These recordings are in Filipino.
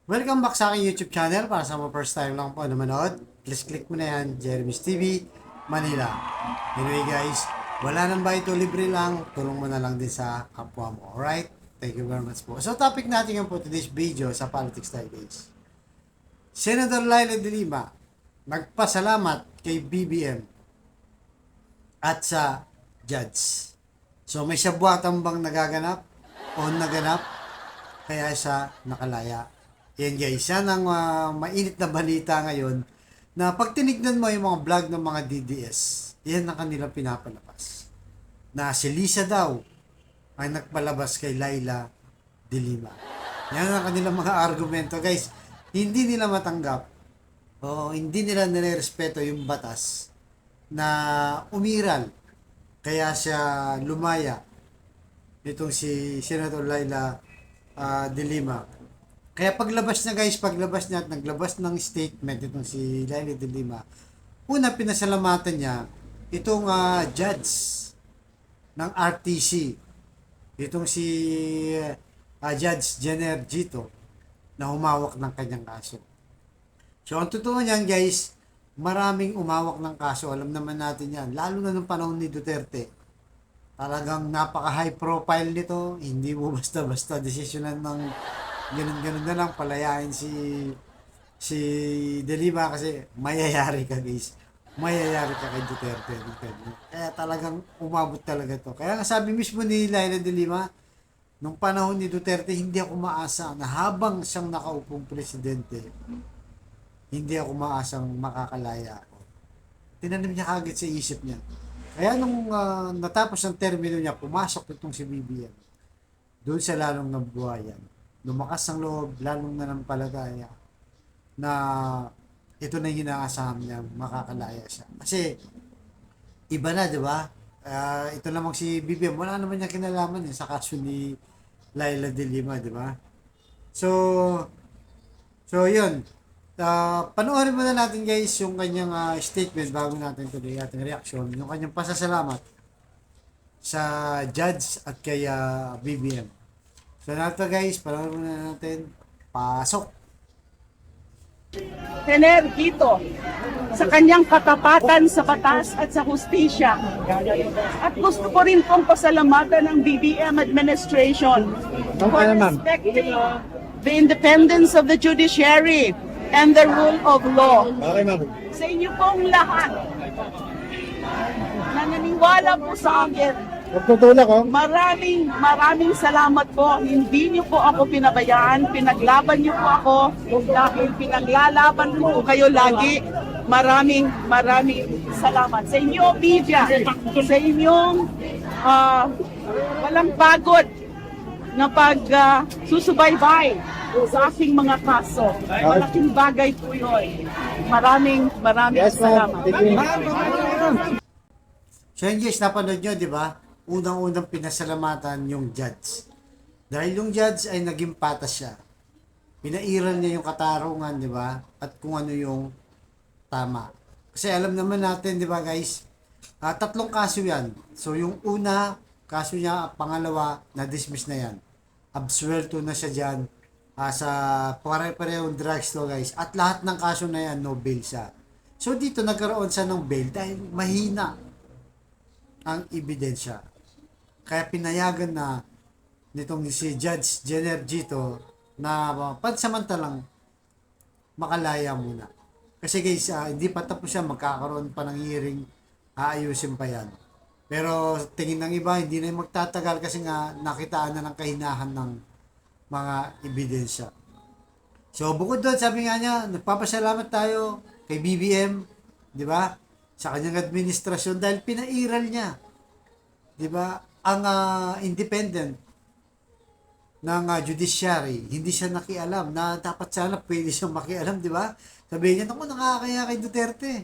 Welcome back sa aking YouTube channel. Para sa mga first time lang po na manood, please click mo na yan, Jeremy's TV, Manila. Anyway guys, wala nang ba ito, libre lang, tulong mo na lang din sa kapwa mo. Alright? Thank you very much po. So topic natin yung po today's video sa politics tayo guys. Senator Laila de Lima, nagpasalamat kay BBM at sa judge. So may sabuatan bang nagaganap o naganap kaya siya nakalaya? Yan guys, yan ang mainit na balita ngayon na pag tinignan mo yung mga vlog ng mga DDS, yan ang kanilang pinapalabas. Na si Lisa daw ay nagpalabas kay Laila de Lima. Yan ang kanilang mga argumento guys. Hindi nila matanggap o hindi nila nirerespeto yung batas na umiral. Kaya siya lumaya itong si Senator Laila de Lima. Kaya paglabas niya guys, paglabas niya at naglabas ng statement itong si Laila de Lima, una pinasalamatan niya itong judge ng RTC, itong si Judge Jenner Gito na humawak ng kanyang kaso. So ang totoo niyan guys, maraming umawak ng kaso, alam naman natin yan, lalo na nung panahon ni Duterte. Talagang napaka-high profile nito, hindi mo basta-basta desisyonan ng ganun-ganun na lang palayain si De Lima kasi mayayari ka guys. Mayayari ka kay Duterte. Kaya talagang umabot talaga to. Kaya nga sabi mismo ni Laila de Lima, nung panahon ni Duterte, hindi ako maasa na habang siyang nakaupong presidente, hindi ako maasang makakalaya ako. Tinanim niya kagad sa isip niya. Kaya nung natapos ang termino niya, pumasok itong si BBM. Doon sa lalong nabuhayan. Lumakas ang loob, lalong nanampalataya na ito na yung inaasahan niya, makakalaya siya. Kasi, iba na, di ba? Ito namang si BBM, wala naman niya kinalaman sa kaso ni Laila de Lima, di ba? So yun. Panoorin muna natin guys yung kanyang statement bago natin tuloy ating reaction, yung kanyang pasasalamat sa judge at kay BBM. So nato guys, panoorin muna natin. Pasok! Senator Gito sa kanyang katapatan sa batas at sa hustisya. At gusto ko rin pong pasalamatan ng BBM administration for respecting the independence of the judiciary and the rule of law. Okay, ma'am. Sa inyo pong lahat na naniwala po sa akin, Magtutulak, oh. maraming salamat po. Hindi niyo po ako pinabayaan. Pinaglaban niyo po ako dahil pinaglalaban po kayo lagi. Maraming salamat. Sa inyo, media, sa inyong walang pagod na susubaybay sa aking mga kaso. Malaking bagay po yun. Maraming salamat. So yun guys, napanood nyo, di ba? Unang-unang pinasalamatan yung judge. Dahil yung judge ay naging patas siya. Pinairal niya yung katarungan, di ba? At kung ano yung tama. Kasi alam naman natin, di ba guys? Tatlong kaso yan. So yung una, kaso niya, pangalawa, na-dismiss na yan. Absuelto na siya dyan sa pare-parehong drugs to guys. At lahat ng kaso na yan, no bail siya. So dito nagkaroon siya ng bail dahil mahina ang ebidensya. Kaya pinayagan na nitong si Judge Jenner Gito na pansamantalang makalaya muna. Kasi guys, hindi pa tapos siya, magkakaroon pa ng hearing, aayusin pa yan. Pero tingin ng iba, hindi na magtatagal kasi nga nakitaan na ng kahinahan ng mga ebidensya. So bukod doon, sabi nga niya, nagpapasalamat tayo kay BBM, di ba? Sa kanyang administrasyon dahil pinairal niya, di ba? Ang independent ng judiciary, hindi siya nakialam na dapat sana pwede siyang makialam, di ba? Sabihin niya, naku, nakakaya kay Duterte.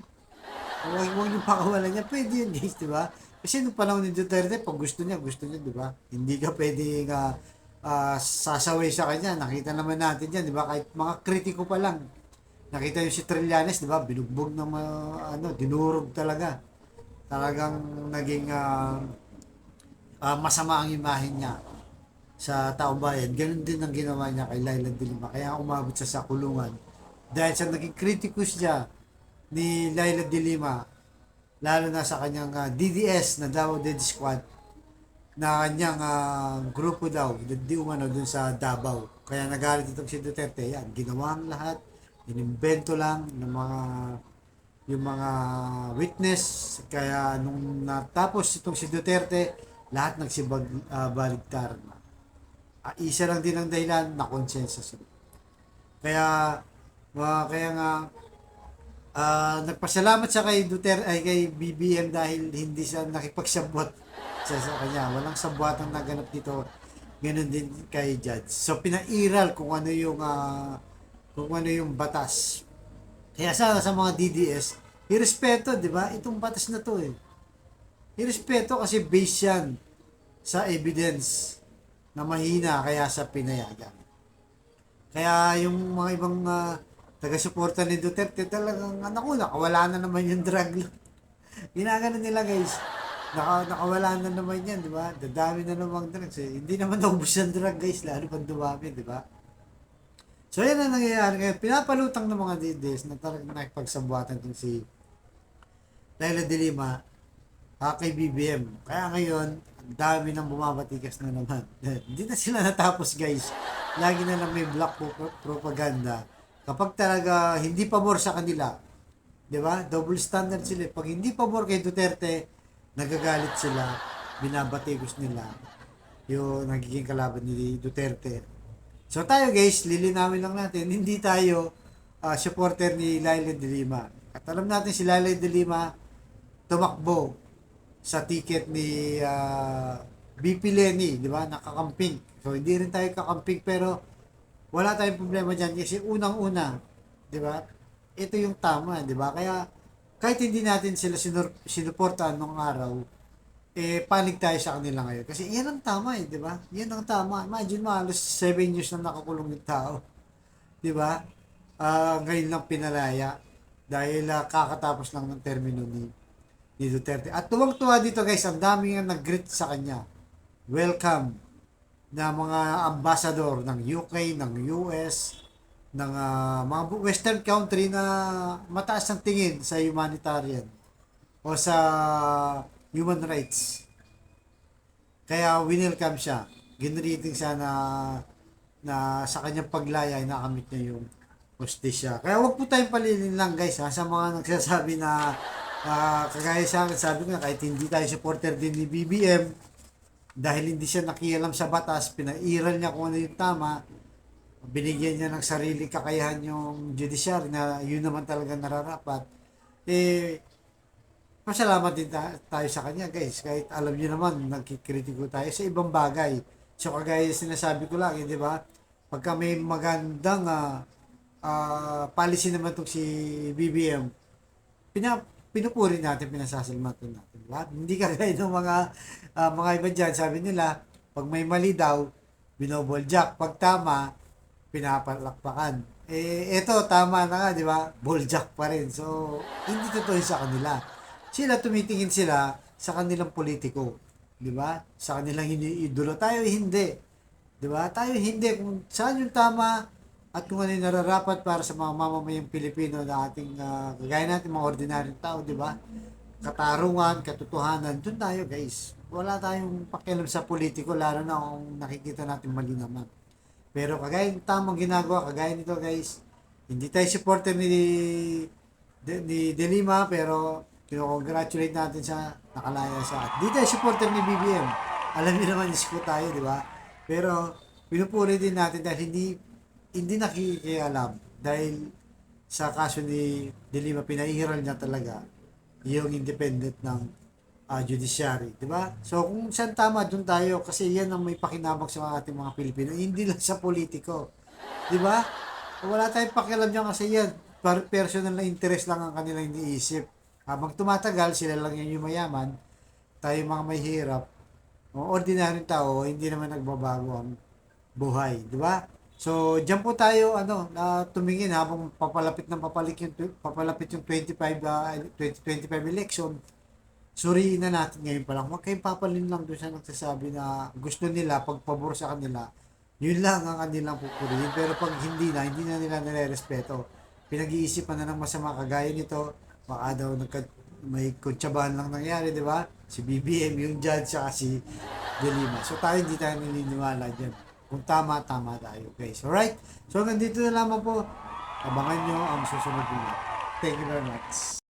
Huwag niyo pakawalan niya, pwede yun guys, di ba? Kasi nung panahon ni Duterte, pag gusto niya, di ba? Hindi ka pwedeng sasaway sa kanya. Nakita naman natin yan, di ba? Kahit mga kritiko pa lang. Nakita yung si Trillanes, di ba? Binugbog ng dinurog talaga. Talagang naging masama ang imahe niya. sa taong bayan, ganun din ang ginawa niya kay Laila de Lima. Kaya umabot siya sa kulungan. Dahil sa naging kritikus siya ni Laila de Lima, lalo na sa kanyang DDS na Davao Dead Squad, na kanyang grupo daw, di umano dun sa Davao. Kaya nagalit itong si Duterte, yan, ginawa ang lahat, inimbento lang ng yung mga witness. Kaya nung natapos itong si Duterte, lahat nagsibaligtar. Isa lang din ang dahilan na consensus. Kaya kaya nga nagpasalamat siya kay Duterte ay kay BBM dahil hindi siya nakipagsabot sa kanya. Walang sabuatan naganap dito. Ganun din kay Judge. So pinairal kung ano yung batas. Kaya sa mga DDS, irespeto, di ba? Itong batas na to eh. Irespeto kasi based yan sa evidence na mahina kaya sa pinayagan. Kaya yung mga ibang taga-suporta ni Duterte talagang nakawala na naman yung drug law. Ginagano nila guys. Nakawala na naman yan, di ba? Dadami na namang drugs eh. Hindi naman naubos yung drug guys, lalo pang dumami, di ba? So yan ang nangyayari. Kaya pinapalutang ng mga DDS na talagang nakipagsabuatan itong si Laila de Lima kay BBM. Kaya ngayon, ang dami nang bumabatikas na naman. Hindi na sila natapos guys. Lagi na lang may black propaganda. Kapag talaga hindi pabor sa kanila, di ba? Double standard sila. Pag hindi pabor kay Duterte, nagagalit sila, binabatikos nila yung nagiging kalaban ni Duterte. So tayo guys, lilinawin lang natin, hindi tayo supporter ni Laila de Lima. At alam natin si Laila de Lima tumakbo sa ticket ni BP Lenny, di ba? Nakakamping. So hindi rin tayo kakamping pero wala tayong problema dyan kasi unang-una, di ba? Ito yung tama, di ba? Kaya kahit hindi natin sila sinuportahan nung araw, panig tayo sa kanila ngayon. Kasi yan ang tama di ba? Yan ang tama. Imagine mo, halos 7 years na nakakulong yung tao. Di ba? Ngayon lang pinalaya dahil kakatapos lang ng termino ni Duterte. At tuwang-tuwa dito guys, ang dami nga nag-greet sa kanya. Welcome na mga ambassador ng UK, ng US, ng mga western country na mataas ang tingin sa humanitarian o sa human rights. Kaya winelcome siya. Ginreeting siya na sa kanyang paglaya ay nakamit niya yung hostisya. Kaya wag po tayong palilin lang guys sa mga nagsasabi na kagaya sa akin, sabi ko na kahit hindi tayo supporter din ni BBM dahil hindi siya nakialam sa batas, pinairal niya kung ano yung tama, binigyan niya ng sariling kakayahan yung judiciary na yun naman talaga nararapat, pasalamat din tayo sa kanya guys. Kahit alam niyo naman, nagkikritiko tayo sa ibang bagay. So kagaya sinasabi ko lang, di ba? Pagka may magandang policy naman itong si BBM, pinupuri natin, pinasasalamatan natin. Diba? Hindi kagaya ng mga iba dyan, sabi nila, pag may mali daw, binoboljack. Pag tama, pinapalakpakan. Eto, tama na nga, di ba? Boljack pa rin. So, hindi totoo sa kanila. Tumitingin sila sa kanilang politiko. Di ba? Sa kanilang iniidolo. Tayo hindi. Di ba? Tayo hindi. Kung saan yung tama at kung ano yung nararapat para sa mga mamamayang Pilipino na ating, kagaya natin, mga ordinaryong tao, di ba? Katarungan, katotohanan, dun tayo guys. Wala tayong pakialam sa politiko, lalo na kung nakikita natin mali naman. Pero kagaya ng tamang ginagawa, kagaya nito guys, hindi tayo supporter ni De Lima, pero kino-congratulate natin sa nakalaya sa. Hindi tayo supporter ni BBM. Alam niyo naman, isko tayo, di ba? Pero pinupuri din natin dahil hindi nakikialam dahil sa kaso ni De Lima, pinairal niya talaga yung independent ng judiciary, di ba? So kung saan tama, dun tayo kasi yan ang may pakinabang sa ating mga Pilipino, hindi lang sa politiko, di ba? Wala tayong pakialam diyan kasi yan personal na interest lang ang kanilang iniisip. Habang tumatagal, sila lang yung mayaman, tayo mga may hirap, ordinaryong tao, hindi naman nagbabago ang buhay, di ba? So, diyan po tayo tumingin habang papalapit yung 2025 election. suriin na natin ngayon pa lang. Huwag kayong papalin lang doon sa nagsasabi na gusto nila, pagpabor sa kanila, yun lang ang kanilang pupurihin. Pero pag hindi na nila nire-respeto. Pinag-iisipan na ng masama kagaya nito, baka daw may kutsabahan lang nangyari, di ba? Si BBM, yung judge, saka si De Lima. So tayo, hindi tayo naniniwala dyan. Kung tama tayo, guys. Alright? So, nandito na lamang po. Abangan nyo ang susunod nila. Thank you very much.